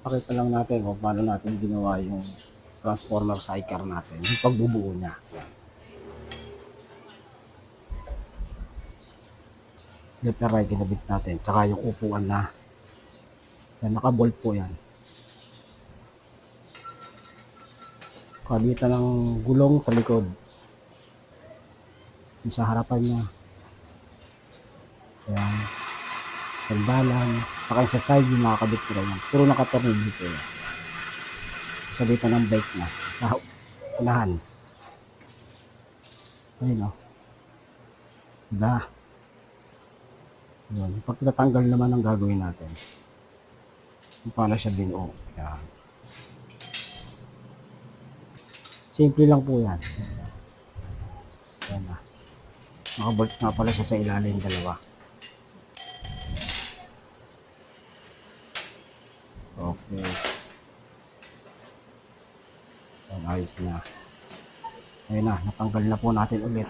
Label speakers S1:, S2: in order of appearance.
S1: Pakita lang natin kung paano natin ginawa yung transformer sidecar natin, yung pagbubuo niya. Left and right, kinabit natin. Tsaka yung upuan na. Yan, naka-bolt po yan. Kagitan ng gulong sa likod. Yung sa harapan niya. Ayan. Sandalan. Saka sa side yung nakakabit ko yan. Puro nakaturn dito yan. Sabitan ng bike niya. Sa unahan. Ayun o. Diba? Yun. Pag natanggal naman ang gagawin natin. Kung paano siya binuo. Yan. Simple lang po yan. Yan na. Nakabolt nga pala siya sa ilalim dalawa. Okay. Ayos na. Ayun na, natanggal na po natin ulit.